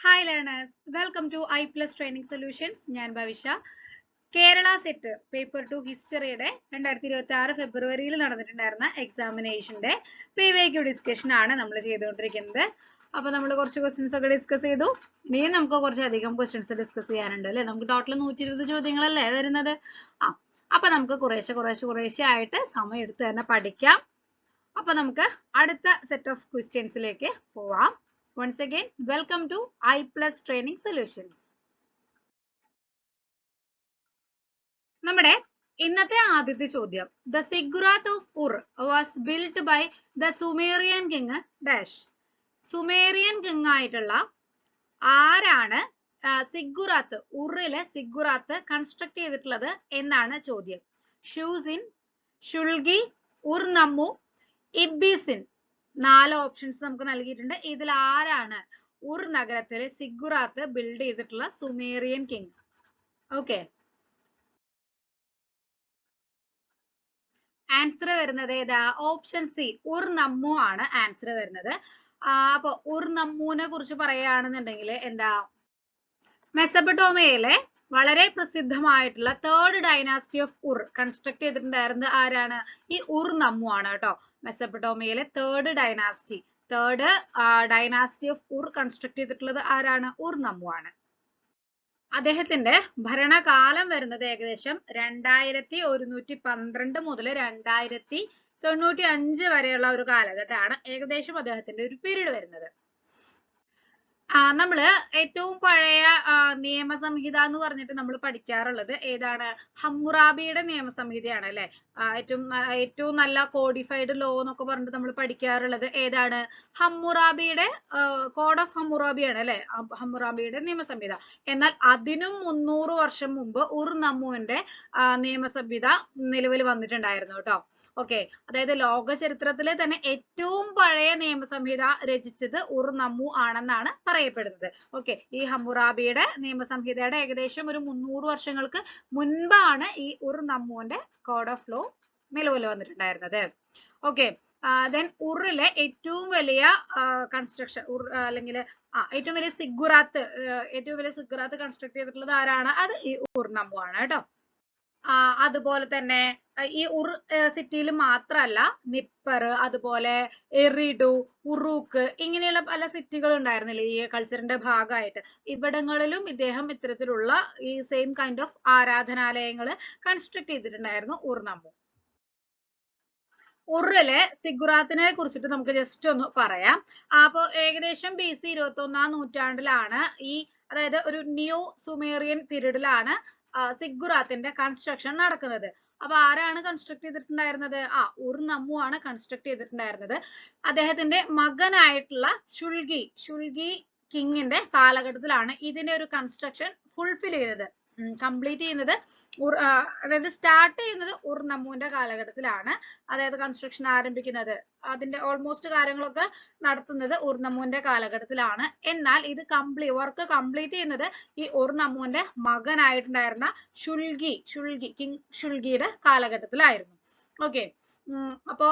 Hi learners, welcome to I Plus Training Solutions. ഞാൻ ഭവിഷ. Kerala set paper 2 ഹിസ്റ്ററിയുടെ 2026 ഫെബ്രുവരിയിൽ നടന്നിട്ടുണ്ടായിരുന്ന എക്സാമിനേഷന്റെ PYQ discussion ആണ് നമ്മൾ ചെയ്തുകൊണ്ടിരിക്കുന്നത്. അപ്പോൾ നമ്മൾ കുറച്ച് ക്വസ്റ്റ്യൻസ് ഒക്കെ ഡിസ്കസ് ചെയ്തു. ഇനിയും നമുക്ക് കുറച്ചധികം ക്വസ്റ്റ്യൻസ് ഡിസ്കസ് ചെയ്യാനുണ്ട് അല്ലേ? നമുക്ക് ടോട്ടൽ 120 ചോദ്യങ്ങളല്ലേ വരുന്നത്. അപ്പോൾ നമുക്ക് കുറേശ്ശെ ആയിട്ട് സമയം എടുത്ത് തന്നെ പഠിക്കാം. അപ്പോൾ നമുക്ക് അടുത്ത സെറ്റ് ഓഫ് ക്വസ്റ്റ്യൻസിലേക്ക് പോവാം. Once again, welcome to I Plus Training Solutions. നമ്മുടെ ഇന്നത്തെ ആദ്യത്തെ ചോദ്യം, The Ziggurat of Ur was built by the Sumerian king dash. Sumerian king ആയിട്ടുള്ള ആരാണ് സിഗുറാത്ത്, ഉറിലെ സിഗുറാത്ത് കൺസ്ട്രക്ട് ചെയ്തിട്ടുള്ളത് എന്നാണ് ചോദ്യം. ഷൂസിൻ, ഷുൽഗി, ഉർനമ്മു, ഇബ്ബിസിൻ. 4 ഓപ്ഷൻസ് നമുക്ക് നൽകിയിട്ടുണ്ട്. ഇതിൽ ആരാണ് ഉർ നഗരത്തിലെ സിഗുറാത്ത് ബിൽഡ് ചെയ്തിട്ടുള്ള സുമേറിയൻ കിങ്? ഓക്കെ, ആൻസർ വരുന്നത് ഏതാ? ഓപ്ഷൻ സി, ഉർനമ്മു ആണ് ആൻസർ വരുന്നത്. അപ്പൊ ഉർനമ്മുവിനെ കുറിച്ച് പറയുകയാണെന്നുണ്ടെങ്കിൽ എന്താ, മെസപ്പൊട്ടോമിയയിലെ വളരെ പ്രസിദ്ധമായിട്ടുള്ള third dynasty of Ur construct ചെയ്തിട്ടുണ്ടായിരുന്നത് ആരാണ്? ഈ ഉർനമ്മു ആണ് കേട്ടോ. മെസപ്പൊട്ടോമിയയിലെ third dynasty of Ur construct ചെയ്തിട്ടുള്ളത് ആരാണ്? ഉർനമ്മു ആണ്. അദ്ദേഹത്തിന്റെ ഭരണകാലം വരുന്നത് ഏകദേശം 2112 മുതൽ 2095 വരെയുള്ള ഒരു കാലഘട്ടമാണ് ഏകദേശം അദ്ദേഹത്തിന്റെ ഒരു പീരീഡ് വരുന്നത്. നമ്മള് ഏറ്റവും പഴയ നിയമസംഹിത എന്ന് പറഞ്ഞിട്ട് നമ്മൾ പഠിക്കാറുള്ളത് ഏതാണ്? ഹമ്മുറാബിയുടെ നിയമസംഹിതയാണ് അല്ലെ. ഏറ്റവും നല്ല കോഡിഫൈഡ് ലോ എന്നൊക്കെ പറഞ്ഞിട്ട് നമ്മൾ പഠിക്കാറുള്ളത് ഏതാണ്? ഹമ്മുറാബിയുടെ കോഡ് ഓഫ് ഹമ്മുറാബിയാണ് അല്ലെ, ഹമ്മുറാബിയുടെ നിയമസംഹിത. എന്നാൽ അതിനും 300 വർഷം മുമ്പ് ഉർനമ്മുവിന്റെ നിയമസംഹിത നിലവിൽ വന്നിട്ടുണ്ടായിരുന്നു കേട്ടോ. ഓക്കെ, അതായത് ലോക ചരിത്രത്തിലെ തന്നെ ഏറ്റവും പഴയ നിയമസംഹിത രചിച്ചത് ഉർനമ്മു ആണെന്നാണ് പറയപ്പെടുന്നത്. ഓക്കെ, ഈ ഹമ്മുറാബിയുടെ നിയമസംഹിതയുടെ ഏകദേശം ഒരു 300 വർഷങ്ങൾക്ക് മുൻപാണ് ഈ ഉർനമ്മുവിന്റെ കോഡ് ഓഫ് ലോ നിലവിൽ വന്നിട്ടുണ്ടായിരുന്നത്. ഓക്കെ, ദെൻ ഉറിലെ ഏറ്റവും വലിയ കൺസ്ട്രക്ഷൻ അല്ലെങ്കിൽ ഏറ്റവും വലിയ സിഗുറാത്ത് കൺസ്ട്രക്ട് ചെയ്തിട്ടുള്ളത് ആരാണ്? അത് ഈ ഉർനമ്മു ആണ് കേട്ടോ. അതുപോലെ തന്നെ ഈ ഉർ സിറ്റിയിൽ മാത്രമല്ല, നിപ്പർ, അതുപോലെ എറിഡു, ഉറൂക്ക്, ഇങ്ങനെയുള്ള പല സിറ്റികൾ ഉണ്ടായിരുന്നില്ലേ ഈ കൾച്ചറിന്റെ ഭാഗമായിട്ട്. ഇവിടങ്ങളിലും ഇദ്ദേഹം ഇത്തരത്തിലുള്ള ഈ സെയിം കൈൻഡ് ഓഫ് ആരാധനാലയങ്ങൾ കൺസ്ട്രക്ട് ചെയ്തിട്ടുണ്ടായിരുന്നു ഉർനമ്മു. ഉറിലെ സിഗുറാത്തിനെ കുറിച്ചിട്ട് നമുക്ക് ജസ്റ്റ് ഒന്ന് പറയാം. അപ്പൊ ഏകദേശം BC 21-ാം നൂറ്റാണ്ടിലാണ് അതായത് ഒരു ന്യൂ സുമേറിയൻ പീരീഡിലാണ് സിഗുറാത്തിന്റെ കൺസ്ട്രക്ഷൻ നടക്കുന്നത്. അപ്പൊ ആരാണ് കൺസ്ട്രക്ട് ചെയ്തിട്ടുണ്ടായിരുന്നത്? ഉർനമ്മു ആണ് കൺസ്ട്രക്ട് ചെയ്തിട്ടുണ്ടായിരുന്നത്. അദ്ദേഹത്തിന്റെ മകനായിട്ടുള്ള ഷുൽഗി കിങ്ങിന്റെ കാലഘട്ടത്തിലാണ് ഇതിന്റെ ഒരു കൺസ്ട്രക്ഷൻ ഫുൾഫിൽ ചെയ്തത്, കംപ്ലീറ്റ് ചെയ്യുന്നത്. അതായത് സ്റ്റാർട്ട് ചെയ്യുന്നത് ഉർനമ്മുവിന്റെ കാലഘട്ടത്തിലാണ്. അതായത് കൺസ്ട്രക്ഷൻ ആരംഭിക്കുന്നത്, അതിന്റെ ഓൾമോസ്റ്റ് കാര്യങ്ങളൊക്കെ നടത്തുന്നത് ഉർനമ്മുവിന്റെ കാലഘട്ടത്തിലാണ്. എന്നാൽ ഇത് വർക്ക് കംപ്ലീറ്റ് ചെയ്യുന്നത് ഈ ഉർനമ്മുവിന്റെ മകനായിട്ടുണ്ടായിരുന്ന കിങ് ഷുൽഗിയുടെ കാലഘട്ടത്തിലായിരുന്നു. ഓക്കെ, അപ്പോ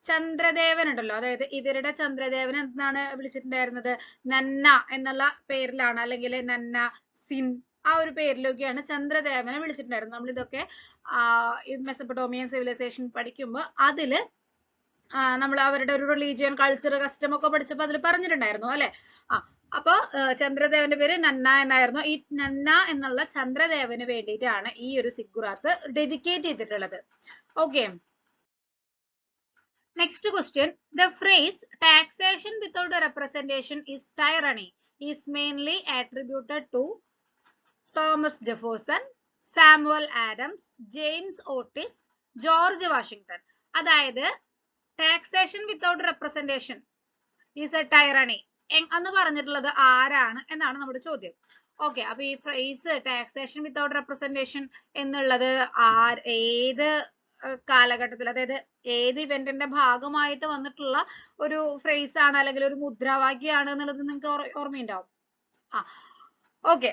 ചന്ദ്രദേവൻ ഉണ്ടല്ലോ, അതായത് ഇവരുടെ ചന്ദ്രദേവൻ എന്താണ് വിളിച്ചിട്ടുണ്ടായിരുന്നത്? നന്ന എന്നുള്ള പേരിലാണ്, അല്ലെങ്കിൽ നന്ന സിൻ, ആ ഒരു പേരിലൊക്കെയാണ് ചന്ദ്രദേവനെ വിളിച്ചിട്ടുണ്ടായിരുന്നത്. നമ്മൾ ഇതൊക്കെ മെസപ്പൊട്ടോമിയൻ സിവിലൈസേഷൻ പഠിക്കുമ്പോൾ അതില് നമ്മൾ അവരുടെ ഒരു റിലീജിയൻ, കൾച്ചർ, കസ്റ്റം ഒക്കെ പഠിച്ചപ്പോൾ അതിൽ പറഞ്ഞിട്ടുണ്ടായിരുന്നു അല്ലെ. അപ്പൊ ചന്ദ്രദേവന്റെ പേര് നന്ന എന്നായിരുന്നു. ഈ നന്ന എന്നുള്ള ചന്ദ്രദേവന് വേണ്ടിയിട്ടാണ് ഈ ഒരു സിഗുറാത്ത് ഡെഡിക്കേറ്റ് ചെയ്തിട്ടുള്ളത്. Okay, next question. The phrase taxation without a representation is tyranny is mainly attributed to Thomas Jefferson, Samuel Adams, James Otis, George Washington. അതായത് taxation without representation is a tyranny എന്ന് പറഞ്ഞിട്ടുള്ളത് ആരാണ് എന്നാണ് നമ്മുടെ ചോദ്യം. ഓക്കെ, അപ്പൊ ഈ ഫ്രേസ് ടാക്സേഷൻ വിത്തൗട്ട് റെപ്രസെന്റേഷൻ എന്നുള്ളത് ഏത് കാലഘട്ടത്തിൽ, അതായത് ഏത് ഇവന്റിന്റെ ഭാഗമായിട്ട് വന്നിട്ടുള്ള ഒരു ഫ്രേസ് ആണ്, അല്ലെങ്കിൽ ഒരു മുദ്രാവാക്യാണ് എന്നുള്ളത് നിങ്ങൾക്ക് ഓർമ്മയുണ്ടാവും. ഓക്കെ,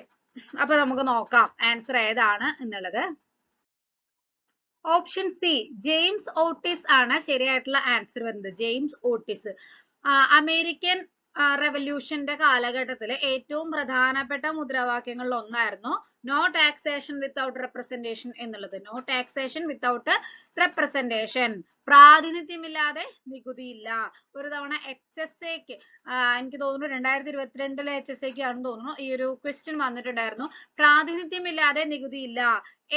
അപ്പൊ നമുക്ക് നോക്കാം ആൻസർ ഏതാണ് എന്നുള്ളത്. ഓപ്ഷൻ സി, ജെയിംസ് ഓട്ടിസ് ആണ് ശരിയായിട്ടുള്ള ആൻസർ വരുന്നത്. ജെയിംസ് ഓട്ടിസ് അമേരിക്കൻ റെവല്യൂഷന്റെ കാലഘട്ടത്തിലെ ഏറ്റവും പ്രധാനപ്പെട്ട മുദ്രാവാക്യങ്ങളിൽ ഒന്നായിരുന്നു നോ ടാക്സേഷൻ വിത്തൗട്ട് റെപ്രസെന്റേഷൻ എന്നുള്ളത്. നോ ടാക്സേഷൻ വിത്തൗട്ട് റെപ്രസെന്റേഷൻ, പ്രാതിനിധ്യമില്ലാതെ നികുതിയില്ല. ഒരു തവണ HSAക്ക് എനിക്ക് തോന്നുന്നു 2022 HSAക്ക് ആണെന്ന് തോന്നുന്നു ഈ ഒരു ക്വസ്റ്റ്യൻ വന്നിട്ടുണ്ടായിരുന്നു. പ്രാതിനിധ്യമില്ലാതെ നികുതിയില്ല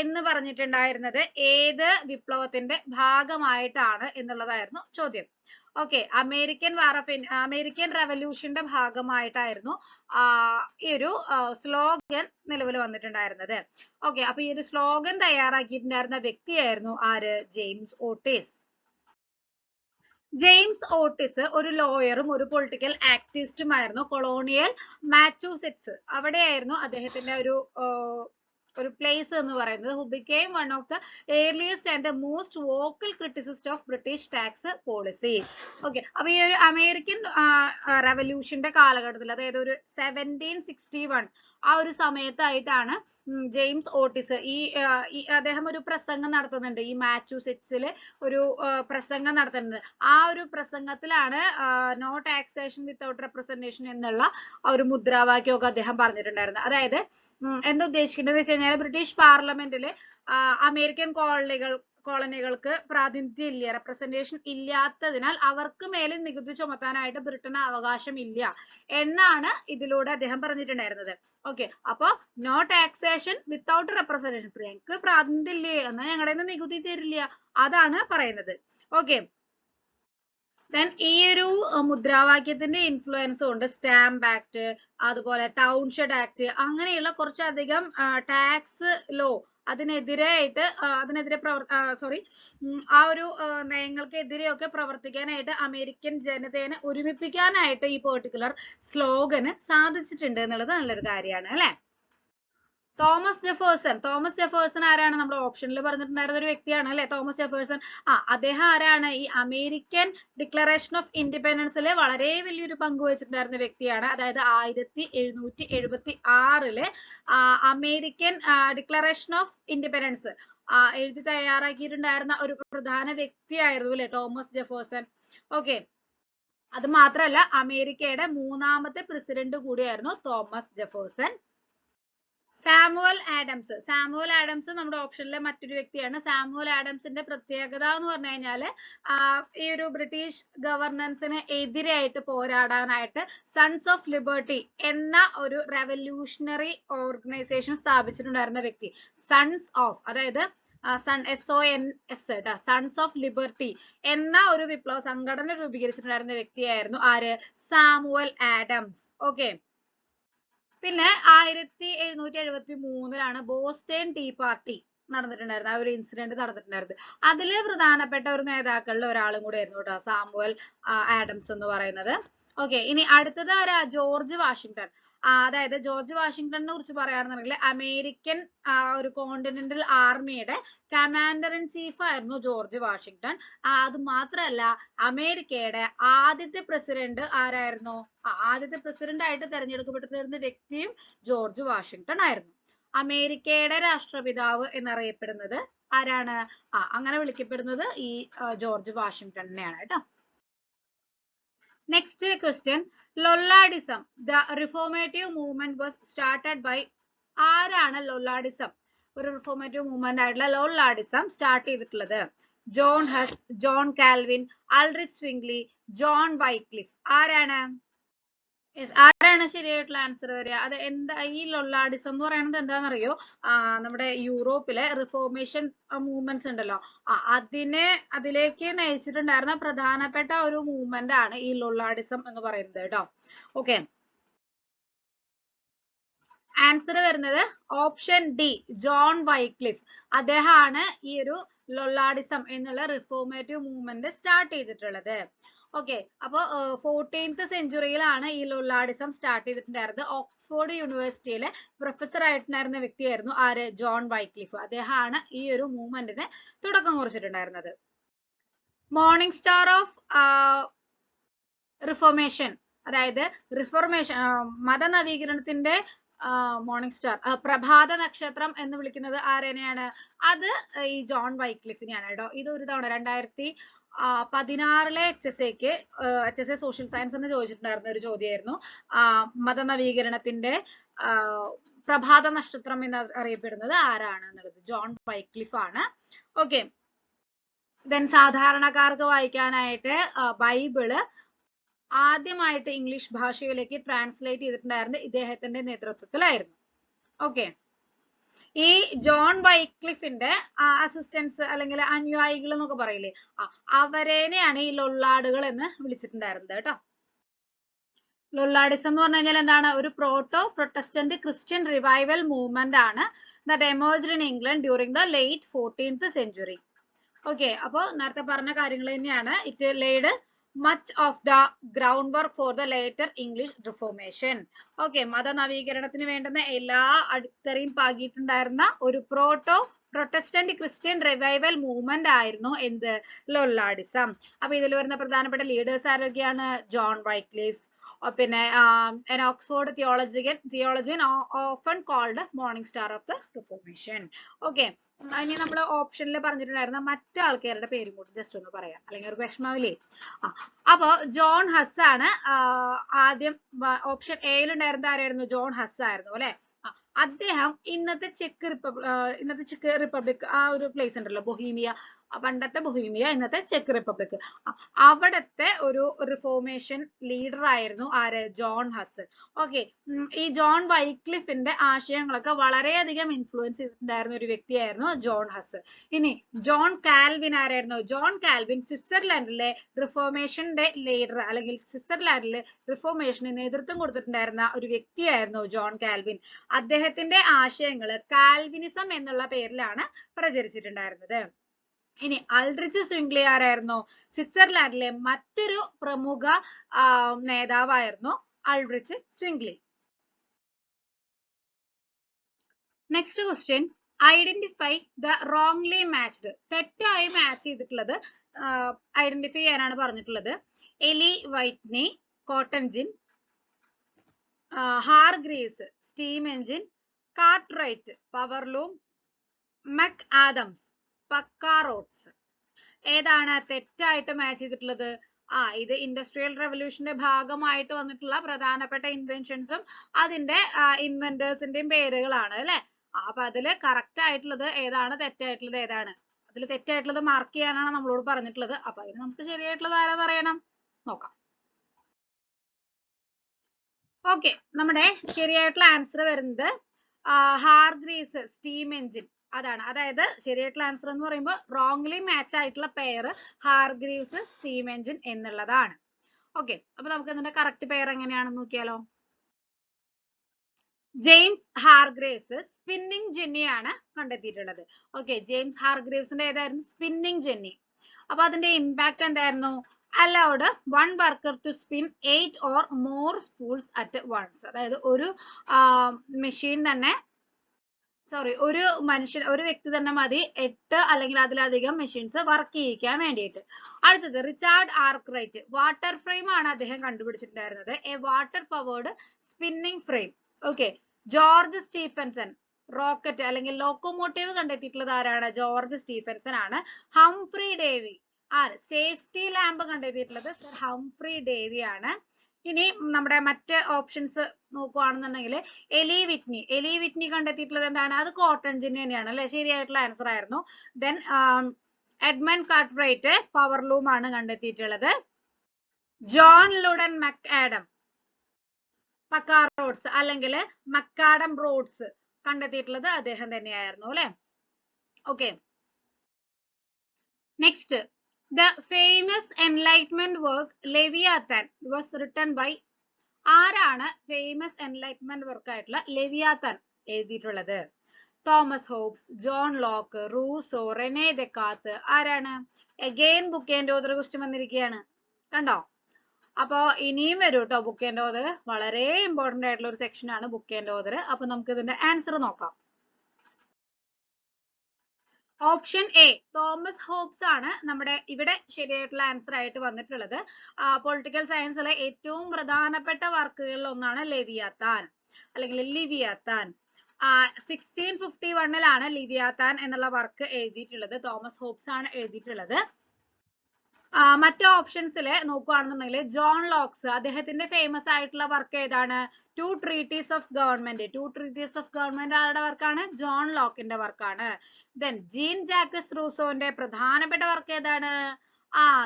എന്ന് പറഞ്ഞിട്ടുണ്ടായിരുന്നത് ഏത് വിപ്ലവത്തിന്റെ ഭാഗമായിട്ടാണ് എന്നുള്ളതായിരുന്നു ചോദ്യം. ഓക്കെ, അമേരിക്കൻ റെവല്യൂഷന്റെ ഭാഗമായിട്ടായിരുന്നു ഈ ഒരു സ്ലോഗൻ നിലവിൽ വന്നിട്ടുണ്ടായിരുന്നത്. ഓക്കെ, അപ്പൊ ഈ ഒരു സ്ലോഗൻ തയ്യാറാക്കിയിട്ടുണ്ടായിരുന്ന വ്യക്തിയായിരുന്നു ആര്? James Otis. ജെയിംസ് ഓട്ടിസ് ഒരു ലോയറും ഒരു പൊളിറ്റിക്കൽ ആക്ടിവിസ്റ്റുമായിരുന്നു. കൊളോണിയൽ മാസച്യൂസെറ്റ്സ് അവിടെയായിരുന്നു അദ്ദേഹത്തിന്റെ ഒരു പ്ലേസ് എന്ന് പറയുന്നത്. Who became one of the earliest and the most vocal criticist of British tax policy. Okay, അപ്പൊ ഈ ഒരു അമേരിക്കൻ റെവല്യൂഷന്റെ കാലഘട്ടത്തിൽ, അതായത് ഒരു 1761 ആ ഒരു സമയത്തായിട്ടാണ് ജെയിംസ് ഓട്ടിസ് അദ്ദേഹം ഒരു പ്രസംഗം നടത്തുന്നുണ്ട്. ഈ മാസച്യൂസെറ്റ്സിൽ ഒരു പ്രസംഗം നടത്തുന്നത്. ആ ഒരു പ്രസംഗത്തിലാണ് നോ ടാക്സേഷൻ വിത്തൗട്ട് റെപ്രസെന്റേഷൻ എന്നുള്ള ഒരു മുദ്രാവാക്യമൊക്കെ അദ്ദേഹം പറഞ്ഞിട്ടുണ്ടായിരുന്നത്. അതായത് എന്താ ഉദ്ദേശിക്കുന്നത് വെച്ച് കഴിഞ്ഞാൽ ബ്രിട്ടീഷ് പാർലമെന്റില് അമേരിക്കൻ കോളനികൾക്ക് പ്രാതിനിധ്യം ഇല്ല, റെപ്രസെന്റേഷൻ ഇല്ലാത്തതിനാൽ അവർക്ക് മേലെ നികുതി ചുമത്താനായിട്ട് ബ്രിട്ടന് അവകാശം ഇല്ല എന്നാണ് ഇതിലൂടെ അദ്ദേഹം പറഞ്ഞിട്ടുണ്ടായിരുന്നത്. ഓക്കെ, അപ്പൊ നോ ടാക്സേഷൻ വിത്തൗട്ട് റെപ്രസെന്റേഷൻ, ഞങ്ങൾക്ക് പ്രാതിനിധ്യം ഇല്ലേ എന്നാൽ ഞങ്ങളുടെ നികുതി തരില്ല, അതാണ് പറയുന്നത്. ഓക്കെ, ദെൻ ഈ ഒരു മുദ്രാവാക്യത്തിന്റെ ഇൻഫ്ലുവൻസ് കൊണ്ട് സ്റ്റാമ്പ് ആക്ട്, അതുപോലെ ടൗൺഷെഡ് ആക്ട്, അങ്ങനെയുള്ള കുറച്ചധികം ടാക്സ് ലോ അതിനെതിരെ ആ ഒരു നയങ്ങൾക്കെതിരെയൊക്കെ പ്രവർത്തിക്കാനായിട്ട് അമേരിക്കൻ ജനതയെ ഒരുമിപ്പിക്കാനായിട്ട് ഈ പെർട്ടിക്കുലർ സ്ലോഗന് സാധിച്ചിട്ടുണ്ട് എന്നുള്ളത് നല്ലൊരു കാര്യമാണ് അല്ലെ. തോമസ് ജെഫേഴ്സൺ ആരാണ്? നമ്മുടെ ഓപ്ഷനിൽ പറഞ്ഞിട്ടുണ്ടായിരുന്ന ഒരു വ്യക്തിയാണ് അല്ലെ, തോമസ് ജെഫേഴ്സൺ. അദ്ദേഹം ആരാണ്? ഈ അമേരിക്കൻ ഡിക്ലറേഷൻ ഓഫ് ഇൻഡിപെൻഡൻസിൽ വളരെ വലിയൊരു പങ്ക് വഹിച്ചിട്ടുണ്ടായിരുന്ന വ്യക്തിയാണ്. അതായത് 1776 അമേരിക്കൻ ഡിക്ലറേഷൻ ഓഫ് ഇൻഡിപെൻഡൻസ് എഴുതി തയ്യാറാക്കിയിട്ടുണ്ടായിരുന്ന ഒരു പ്രധാന വ്യക്തിയായിരുന്നു അല്ലെ തോമസ് ജെഫേഴ്സൺ. ഓക്കെ, അത് മാത്രമല്ല അമേരിക്കയുടെ 3ാമത്തെ പ്രസിഡന്റ് കൂടിയായിരുന്നു തോമസ് ജെഫേഴ്സൺ. സാമുവൽ ആഡംസ് നമ്മുടെ ഓപ്ഷനിലെ മറ്റൊരു വ്യക്തിയാണ്. സാമുവൽ ആഡംസിന്റെ പ്രത്യേകത എന്ന് പറഞ്ഞു കഴിഞ്ഞാല് ഈ ഒരു ബ്രിട്ടീഷ് ഗവർണൻസിന് എതിരായിട്ട് പോരാടാനായിട്ട് സൺസ് ഓഫ് ലിബർട്ടി എന്ന ഒരു റെവല്യൂഷണറി ഓർഗനൈസേഷൻ സ്ഥാപിച്ചിട്ടുണ്ടായിരുന്ന വ്യക്തി. സൺസ് ഓഫ്, അതായത് SONS സൺസ് ഓഫ് ലിബർട്ടി എന്ന ഒരു വിപ്ലവ സംഘടന രൂപീകരിച്ചിട്ടുണ്ടായിരുന്ന വ്യക്തിയായിരുന്നു ആര്? Samuel Adams. ഓക്കെ, പിന്നെ 1773 ബോസ്റ്റൺ ടീ പാർട്ടി നടന്നിട്ടുണ്ടായിരുന്നത്. ആ ഒരു ഇൻസിഡന്റ് നടന്നിട്ടുണ്ടായിരുന്നത്. അതില് പ്രധാനപ്പെട്ട ഒരു നേതാക്കളിൽ ഒരാളും കൂടെ ആയിരുന്നു കേട്ടോ സാമുവൽ ആഡംസ് എന്ന് പറയുന്നത്. ഓക്കെ, ഇനി അടുത്തത് ആരാ? George Washington. അതായത് ജോർജ് വാഷിംഗ്ടണിനെ കുറിച്ച് പറയുകയാണെന്നുണ്ടെങ്കിൽ അമേരിക്കൻ ഒരു കോണ്ടിനെന്റൽ ആർമിയുടെ കമാൻഡർ ഇൻ ചീഫ് ആയിരുന്നു ജോർജ് വാഷിംഗ്ടൺ. അത് മാത്രമല്ല അമേരിക്കയുടെ ആദ്യത്തെ പ്രസിഡന്റ് ആരായിരുന്നു? ആദ്യത്തെ പ്രസിഡന്റ് ആയിട്ട് തെരഞ്ഞെടുക്കപ്പെട്ടിരുന്ന വ്യക്തിയും ജോർജ് വാഷിംഗ്ടൺ ആയിരുന്നു. അമേരിക്കയുടെ രാഷ്ട്രപിതാവ് എന്നറിയപ്പെടുന്നത് ആരാണ്? അങ്ങനെ വിളിക്കപ്പെടുന്നത് ഈ ജോർജ് വാഷിംഗ്ടണിനെയാണ് കേട്ടോ. Next question, Lollardism the reformative movement was started by. ആരാണ് ലൊല്ലാഡിസം, ഒരു റിഫോർമേറ്റീവ് മൂവ്മെന്റ് ആയിട്ടുള്ള ലൊല്ലാഡിസം സ്റ്റാർട്ട് ചെയ്തിട്ടുള്ളത്? John Hus, John Calvin, Ulrich Zwingli, John Wycliffe. ആരാണ് ശരിയായിട്ടുള്ള ആൻസർ വരിക? അത് എന്താ ഈ ലൊല്ലാഡിസം എന്ന് പറയുന്നത്? എന്താണെന്നറിയോ? നമ്മുടെ യൂറോപ്പിലെ റിഫോർമേഷൻ മൂവ്മെന്റ്സ് ഉണ്ടല്ലോ, അതിലേക്ക് നയിച്ചിട്ടുണ്ടായിരുന്ന പ്രധാനപ്പെട്ട ഒരു മൂവ്മെന്റ് ആണ് ഈ ലൊല്ലാഡിസം എന്ന് പറയുന്നത് കേട്ടോ. ഓക്കെ, ആൻസർ വരുന്നത് ഓപ്ഷൻ ഡി, ജോൺ വൈക്ലിഫ്. അദ്ദേഹമാണ് ഈ ഒരു ലൊല്ലാഡിസം എന്നുള്ള റിഫോർമേറ്റീവ് മൂവ്മെന്റ് സ്റ്റാർട്ട് ചെയ്തിട്ടുള്ളത്. ഓക്കെ, അപ്പൊ 14th സെഞ്ചുറിയിലാണ് ഈ ലൊല്ലാഡിസം സ്റ്റാർട്ട് ചെയ്തിട്ടുണ്ടായിരുന്നത്. ഓക്സ്ഫോർഡ് യൂണിവേഴ്സിറ്റിയിലെ പ്രൊഫസർ ആയിട്ടുണ്ടായിരുന്ന വ്യക്തിയായിരുന്നു ആര്? John Wycliffe. അദ്ദേഹമാണ് ഈ ഒരു മൂവ്മെന്റിന് തുടക്കം കുറിച്ചിട്ടുണ്ടായിരുന്നത്. മോർണിംഗ് സ്റ്റാർ ഓഫ് റിഫോർമേഷൻ, അതായത് റിഫോർമേഷൻ മതനവീകരണത്തിന്റെ മോർണിംഗ് സ്റ്റാർ, പ്രഭാത നക്ഷത്രം എന്ന് വിളിക്കുന്നത് ആരെയാണ്? അത് ഈ ജോൺ വൈക്ലിഫിനെയാണ് കേട്ടോ. ഇത് ഒരു തവണ 2016 16 HSA സോഷ്യൽ സയൻസ് എന്ന് ചോദിച്ചിട്ടുണ്ടായിരുന്ന ഒരു ചോദ്യമായിരുന്നു. മതനവീകരണത്തിന്റെ പ്രഭാത നക്ഷത്രം എന്ന് അറിയപ്പെടുന്നത് ആരാണ് എന്നുള്ളത് ജോൺ വൈക്ലിഫ് ആണ്. ഓക്കെ, ദെൻ സാധാരണക്കാർക്ക് വായിക്കാനായിട്ട് ബൈബിള് ആദ്യമായിട്ട് ഇംഗ്ലീഷ് ഭാഷയിലേക്ക് ട്രാൻസ്ലേറ്റ് ചെയ്തിട്ടുണ്ടായിരുന്നത് ഇദ്ദേഹത്തിന്റെ നേതൃത്വത്തിലായിരുന്നു. ഓക്കെ, ഈ ജോൺ വൈക്ലിഫിന്റെ അസിസ്റ്റൻസ് അല്ലെങ്കിൽ അനുയായികൾ എന്നൊക്കെ പറയില്ലേ, അവരേനെയാണ് ഈ ലൊള്ളാടുകൾ എന്ന് വിളിച്ചിട്ടുണ്ടായിരുന്നത് കേട്ടോ. ലൊള്ളാഡിസം എന്ന് പറഞ്ഞു കഴിഞ്ഞാൽ എന്താണ്? ഒരു proto Protestant Christian revival movement ആണ് that emerged in England during the late 14th century. Okay, അപ്പോൾ നേരത്തെ പറഞ്ഞ കാര്യങ്ങൾ തന്നെയാണ്. It laid much of the groundwork for the later English Reformation. Okay, മതനവീകരണത്തിന് വേണ്ടുന്ന എല്ലാ അടിത്തറയും പാകിയിട്ടുണ്ടായിരുന്ന ഒരു proto Protestant Christian revival movement ആയിരുന്നു എന്ത്? ലൊള്ളാഡിസം. അപ്പൊ ഇതിൽ വരുന്ന പ്രധാനപ്പെട്ട ലീഡേഴ്സ് ആരൊക്കെയാണ്? ജോൺ വൈക്ലിഫ്, പിന്നെ an Oxford theologian often called morning star of the Reformation. Okay, ഇനി നമ്മൾ ഓപ്ഷനിൽ പറഞ്ഞിട്ടുണ്ടായിരുന്ന മറ്റു ആൾക്കാരുടെ പേരും കൂടി ജസ്റ്റ് ഒന്ന് പറയാം, അല്ലെങ്കിൽ ഒരു വിഷമാവില്ലേ. അപ്പൊ ജോൺ ഹസ് ആണ് ആദ്യം. ഓപ്ഷൻ എയിൽ ഉണ്ടായിരുന്ന ആരായിരുന്നു? ജോൺ ഹസ് ആയിരുന്നു അല്ലെ. അദ്ദേഹം ഇന്നത്തെ ചെക്ക് റിപ്പബ്ലിക് ആ ഒരു പ്ലേസ് ഉണ്ടല്ലോ, ബൊഹീമിയ, പണ്ടത്തെ ബൊഹീമിയ, ഇന്നത്തെ ചെക്ക് റിപ്പബ്ലിക്, അവിടത്തെ ഒരു റിഫോർമേഷൻ ലീഡർ ആയിരുന്നു ആര്? ജോൺ ഹസ്. ഓക്കെ, ഈ ജോൺ വൈക്ലിഫിന്റെ ആശയങ്ങളൊക്കെ വളരെയധികം ഇൻഫ്ലുവൻസ് ചെയ്തിട്ടുണ്ടായിരുന്ന ഒരു വ്യക്തിയായിരുന്നു ജോൺ ഹസ്. ഇനി ജോൺ കാൽവിൻ ആരായിരുന്നു? ജോൺ കാൽവിൻ സ്വിറ്റ്സർലാൻഡിലെ റിഫോർമേഷന്റെ ലീഡർ, അല്ലെങ്കിൽ സ്വിറ്റ്സർലാൻഡിലെ റിഫോർമേഷന് നേതൃത്വം കൊടുത്തിട്ടുണ്ടായിരുന്ന ഒരു വ്യക്തിയായിരുന്നു ജോൺ കാൽവിൻ. അദ്ദേഹത്തിന്റെ ആശയങ്ങൾ കാൽവിനിസം എന്നുള്ള പേരിലാണ് പ്രചരിച്ചിട്ടുണ്ടായിരുന്നത്. ഇനി അൾഡ്രിച്ച് സ്വിംഗ്ലി ആരായിരുന്നു? സ്വിറ്റ്സർലാൻഡിലെ മറ്റൊരു പ്രമുഖ നേതാവായിരുന്നു Huldrych Zwingli. Next question, identify the wrongly matched. തെറ്റായി മാച്ച് ചെയ്തിട്ടുള്ളത് ഐഡന്റിഫൈ ചെയ്യാനാണ് പറഞ്ഞിട്ടുള്ളത്. Eli Whitney, cotton gin, Hargreaves steam engine, Cartwright power loom, McAdams pucca roads. ഏതാണ് തെറ്റായിട്ട് മാച്ച് ചെയ്തിട്ടുള്ളത്? ഇത് ഇൻഡസ്ട്രിയൽ റെവല്യൂഷന്റെ ഭാഗമായിട്ട് വന്നിട്ടുള്ള പ്രധാനപ്പെട്ട ഇൻവെൻഷൻസും അതിന്റെ ഇൻവെന്റേഴ്സിന്റെയും പേരുകളാണ് അല്ലെ. അപ്പൊ അതില് കറക്റ്റ് ആയിട്ടുള്ളത് ഏതാണ്, തെറ്റായിട്ടുള്ളത് ഏതാണ്? അതിൽ തെറ്റായിട്ടുള്ളത് മാർക്ക് ചെയ്യാനാണ് നമ്മളോട് പറഞ്ഞിട്ടുള്ളത്. അപ്പൊ അതിന് നമുക്ക് ശരിയായിട്ടുള്ളത് ആരാന്ന് അറിയണം, നോക്കാം. ഓക്കെ, നമ്മുടെ ശരിയായിട്ടുള്ള ആൻസർ വരുന്നത് ഹാർഗ്രീവ്സ് സ്റ്റീം എഞ്ചിൻ, അതാണ്. അതായത് ശരിയായിട്ടുള്ള ആൻസർ എന്ന് പറയുമ്പോൾ റോങ്ലി മാച്ച് ആയിട്ടുള്ള പെയർ ഹാർഗ്രീവ്സ് സ്റ്റീം എഞ്ചിൻ എന്നുള്ളതാണ്. ഓക്കെ, അപ്പൊ നമുക്ക് ഇതിന്റെ കറക്റ്റ് പെയർ എങ്ങനെയാണെന്ന് നോക്കിയാലോ. ജെയിംസ് ഹാർഗ്രീവ്സ് സ്പിന്നിങ് ജെന്നിയാണ് കണ്ടെത്തിയിട്ടുള്ളത്. ഓക്കെ, ജെയിംസ് ഹാർഗ്രീവ്സിന്റെ ഏതായിരുന്നു? Spinning jenny. അപ്പൊ അതിന്റെ ഇമ്പാക്ട് എന്തായിരുന്നു? allowed one worker to spin 8 or more spools at once. അതായത് ഒരു മെഷീൻ തന്നെ, ഒരു വ്യക്തി തന്നെ മതി 8 അല്ലെങ്കിൽ അതിലധികം മെഷീൻസ് വർക്ക് ചെയ്യിക്കാൻ വേണ്ടിയിട്ട്. അടുത്തത് റിച്ചാർഡ് ആർക്രൈറ്റ്, വാട്ടർ ഫ്രെയിം ആണ് അദ്ദേഹം കണ്ടുപിടിച്ചിട്ടുണ്ടായിരുന്നത്. A water powered spinning frame. Okay, George Stephenson rocket അല്ലെങ്കിൽ ലോക്കോമോട്ടീവ് കണ്ടെത്തിയിട്ടുള്ളത് ആരാണ്? ജോർജ് സ്റ്റീഫൻസൺ ആണ്. ഹംഫ്രി ഡേവി സേഫ്റ്റി ലാമ്പ് കണ്ടെത്തിയിട്ടുള്ളത് സർ ഹംഫ്രി ഡേവി ആണ്. ഇനി നമ്മുടെ മറ്റ് ഓപ്ഷൻസ് നോക്കുകയാണെന്നുണ്ടെങ്കിൽ എലി വിറ്റ്നി കണ്ടെത്തിയിട്ടുള്ളത് എന്താണ്? അത് കോട്ടൺ ജിൻ തന്നെയാണ് അല്ലെ, ശരിയായിട്ടുള്ള ആൻസർ ആയിരുന്നു. ദെൻ എഡ്മണ്ട് കാർട്ട്റൈറ്റ് പവർലൂം ആണ് കണ്ടെത്തിയിട്ടുള്ളത്. ജോൺ ലുഡൻ മക് ആഡം പക്കാ റോഡ്സ് അല്ലെങ്കിൽ മക്കാഡം റോഡ്സ് കണ്ടെത്തിയിട്ടുള്ളത് അദ്ദേഹം തന്നെയായിരുന്നു അല്ലെ. Okay, next, the famous enlightenment work Leviathan was written by ആരാണ് ഫേമസ് എൻലൈറ്റ്മെന്റ് വർക്ക് ആയിട്ടുള്ള ലെവിയാത്തൻ എഴുതിയിട്ടുള്ളത്? Thomas Hobbes, John Locke, Rousseau, Rene Descartes. ആരാണ്? Again book and author question വന്നിരിക്കുകയാണ്, കണ്ടോ? അപ്പോ ഇനിയും വരും കേട്ടോ ബുക്ക് ആൻഡ് ഓതർ. വളരെ ഇമ്പോർട്ടന്റ് ആയിട്ടുള്ള ഒരു സെക്ഷൻ ആണ് ബുക്ക് ആൻഡ് ഓതർ. അപ്പൊ നമുക്ക് ഇതിന്റെ ആൻസർ നോക്കാം. ഓപ്ഷൻ എ തോമസ് ഹോബ്സ് ആണ് നമ്മുടെ ഇവിടെ ശരിയായിട്ടുള്ള ആൻസർ ആയിട്ട് വന്നിട്ടുള്ളത്. പൊളിറ്റിക്കൽ സയൻസിലെ ഏറ്റവും പ്രധാനപ്പെട്ട വർക്കുകളിൽ ഒന്നാണ് ലെവിയാത്താൻ അല്ലെങ്കിൽ ലിവിയാത്താൻ. 1651 ലിവിയാത്താൻ എന്നുള്ള വർക്ക് എഴുതിയിട്ടുള്ളത് തോമസ് ഹോബ്സ് ആണ് എഴുതിയിട്ടുള്ളത്. മറ്റു ഓപ്ഷൻസിൽ നോക്കുകയാണെന്നുണ്ടെങ്കിൽ ജോൺ ലോക്സ് അദ്ദേഹത്തിന്റെ ഫേമസ് ആയിട്ടുള്ള വർക്ക് ഏതാണ്? Two treatises of government. Two treatises of government ആരുടെ വർക്കാണ്? ജോൺ ലോക്കിന്റെ വർക്കാണ്. ദെൻ ജീൻ ജാക്കസ് റൂസോന്റെ പ്രധാനപ്പെട്ട വർക്ക് ഏതാണ്?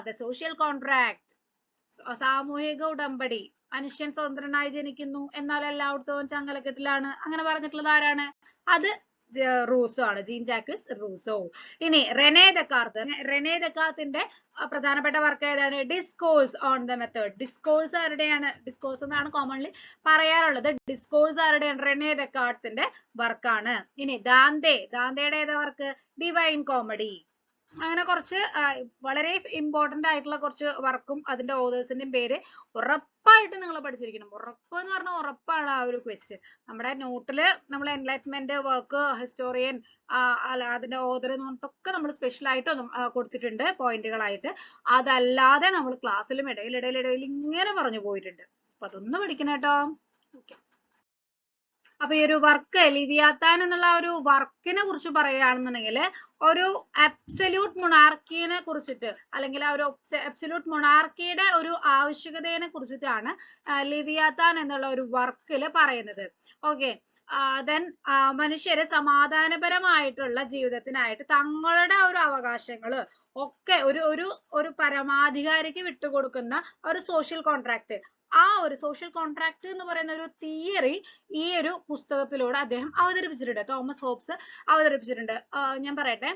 ദ സോഷ്യൽ കോൺട്രാക്ട്, സാമൂഹിക ഉടമ്പടി. മനുഷ്യൻ സ്വതന്ത്രനായി ജനിക്കുന്നു എന്നാൽ എല്ലായിടത്തും ചങ്ങലക്കെട്ടിലാണ്, അങ്ങനെ പറഞ്ഞിട്ടുള്ളത് ആരാണ്? അത് റൂസോ ആണ്, ജീൻ ജാക്കസ് റൂസോ. ഇനി റെനെ ദെക്കാർത്തിന്റെ പ്രധാനപ്പെട്ട വർക്ക് ഏതാണ്? Discourse on the method. Discourse ആരുടെയാണ്? ഡിസ്കോഴ്സ് എന്നാണ് കോമൺലി പറയാറുള്ളത്. ഡിസ്കോഴ്സ് ആരുടെയാണ്? റെനെ ദെക്കാർത്തിന്റെ വർക്കാണ്. ഇനി ദാന്തയുടെ ഏതാ വർക്ക്? Divine comedy. അങ്ങനെ കുറച്ച് വളരെ ഇമ്പോർട്ടന്റ് ആയിട്ടുള്ള കുറച്ച് വർക്കും അതിന്റെ ഓതേഴ്സിന്റെയും പേര് ഉറപ്പായിട്ട് നിങ്ങൾ പഠിച്ചിരിക്കണം. ഉറപ്പ് എന്ന് പറഞ്ഞാൽ ഉറപ്പാണ് ആ ഒരു ക്വസ്റ്റ്യൻ. നമ്മുടെ നോട്ടില് നമ്മൾ എൻലൈറ്റ്മെന്റ് വർക്ക്, ഹിസ്റ്റോറിയൻ, അല്ല അതിന്റെ ഓതർ എന്ന് പറഞ്ഞിട്ടൊക്കെ നമ്മൾ സ്പെഷ്യൽ ആയിട്ട് കൊടുത്തിട്ടുണ്ട് പോയിന്റുകളായിട്ട്. അതല്ലാതെ നമ്മൾ ക്ലാസ്സിലും ഇടയിൽ ഇങ്ങനെ പറഞ്ഞു പോയിട്ടുണ്ട്. അപ്പൊ അതൊന്ന് പഠിക്കണം കേട്ടോ. ഓക്കെ. അപ്പൊ ഈ ഒരു വർക്ക് ലിവിയാത്താൻ എന്നുള്ള ഒരു വർക്കിനെ കുറിച്ച് പറയുകയാണെന്നുണ്ടെങ്കിൽ ഒരു അബ്സല്യൂട്ട് മൊണാർക്കിയെ കുറിച്ചിട്ട്, അല്ലെങ്കിൽ ആ ഒരു അബ്സല്യൂട്ട് മൊണാർക്കിയുടെ ഒരു ആവശ്യകതയെ കുറിച്ചിട്ടാണ് ലിവിയാത്താൻ എന്നുള്ള ഒരു വർക്കിൽ പറയുന്നത്. ഓക്കെ. ദെൻ മനുഷ്യര് സമാധാനപരമായിട്ടുള്ള ജീവിതത്തിനായിട്ട് തങ്ങളുടെ ഒരു അവകാശങ്ങള് ഒക്കെ ഒരു പരമാധികാരിക്ക് വിട്ടുകൊടുക്കുന്ന ഒരു സോഷ്യൽ കോൺട്രാക്ട്, ആ ഒരു സോഷ്യൽ കോൺട്രാക്ട് എന്ന് പറയുന്ന ഒരു തിയറി ഈ ഒരു പുസ്തകത്തിലൂടെ അദ്ദേഹം അവതരിപ്പിച്ചിട്ടുണ്ട്, തോമസ് ഹോബ്സ് അവതരിപ്പിച്ചിട്ടുണ്ട്. ഞാൻ പറയട്ടെ,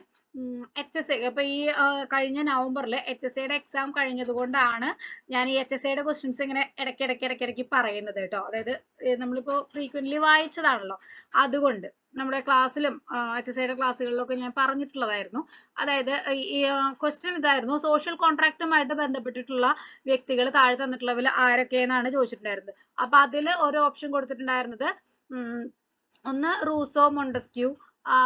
HSA ഇപ്പൊ ഈ കഴിഞ്ഞ നവംബറിൽ HSAയുടെ എക്സാം കഴിഞ്ഞത് കൊണ്ടാണ് ഞാൻ ഈ HSAയുടെ ക്വസ്റ്റ്യൻസ് ഇങ്ങനെ ഇടയ്ക്കിടയ്ക്ക് പറയുന്നത് കേട്ടോ. അതായത് നമ്മളിപ്പോ ഫ്രീക്വന്റ്ലി വായിച്ചതാണല്ലോ, അതുകൊണ്ട് നമ്മുടെ ക്ലാസ്സിലും HSAയുടെ ക്ലാസ്സുകളിലൊക്കെ ഞാൻ പറഞ്ഞിട്ടുള്ളതായിരുന്നു. അതായത് ഈ ക്വസ്റ്റ്യൻ ഇതായിരുന്നു, സോഷ്യൽ കോൺട്രാക്റ്റുമായിട്ട് ബന്ധപ്പെട്ടിട്ടുള്ള വ്യക്തികൾ താഴെ തന്നിട്ടുള്ളവർ ആരൊക്കെയെന്നാണ് ചോദിച്ചിട്ടുണ്ടായിരുന്നത്. അപ്പൊ അതിൽ ഓരോ ഓപ്ഷൻ കൊടുത്തിട്ടുണ്ടായിരുന്നത്, ഒന്ന് റൂസോ, മൊണ്ടസ്ക്യൂ,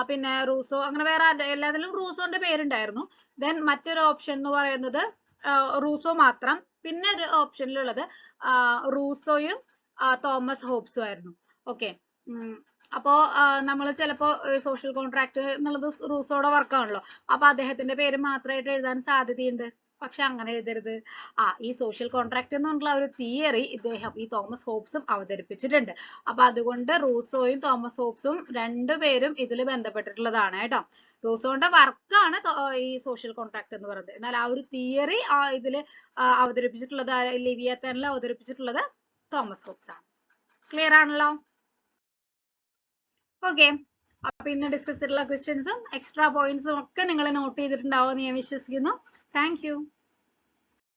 പിന്നെ റൂസോ, അങ്ങനെ വേറെ എല്ലാത്തിലും റൂസോന്റെ പേരുണ്ടായിരുന്നു. ദെൻ മറ്റൊരു ഓപ്ഷൻ എന്ന് പറയുന്നത് റൂസോ മാത്രം, പിന്നെ ഒരു ഓപ്ഷനിലുള്ളത് റൂസോയും തോമസ് ഹോബ്സും ആയിരുന്നു. ഓക്കെ. അപ്പോ നമ്മൾ ചിലപ്പോ സോഷ്യൽ കോൺട്രാക്ട് എന്നുള്ളത് റൂസോയുടെ വർക്കാണല്ലോ, അപ്പൊ അദ്ദേഹത്തിന്റെ പേര് മാത്രമായിട്ട് എഴുതാൻ സാധ്യതയുണ്ട്. പക്ഷെ അങ്ങനെ എഴുതരുത്. ഈ സോഷ്യൽ കോൺട്രാക്ട് എന്ന് പറഞ്ഞിട്ടുള്ള ഒരു തിയറി ഈ തോമസ് ഹോബ്സും അവതരിപ്പിച്ചിട്ടുണ്ട്. അപ്പൊ അതുകൊണ്ട് റൂസോയും തോമസ് ഹോബ്സും രണ്ടുപേരും ഇതിൽ ബന്ധപ്പെട്ടിട്ടുള്ളതാണ് കേട്ടോ. റൂസോന്റെ വർക്കാണ് ഈ സോഷ്യൽ കോൺട്രാക്ട് എന്ന് പറയുന്നത്. എന്നാൽ ആ ഒരു തിയറി ഇതിൽ അവതരിപ്പിച്ചിട്ടുള്ളത്, ലിവിയാത്താനിൽ അവതരിപ്പിച്ചിട്ടുള്ളത് തോമസ് ഹോബ്സ് ആണ്. ക്ലിയർ ആണല്ലോ? ഓക്കെ. അപ്പൊ ഇന്ന് ഡിസ്കസ് ചെയ്തിട്ടുള്ള ക്വസ്റ്റ്യൻസും എക്സ്ട്രാ പോയിന്റ്സും ഒക്കെ നിങ്ങൾ നോട്ട് ചെയ്തിട്ടുണ്ടാവും എന്ന് ഞാൻ വിശ്വസിക്കുന്നു. Thank you.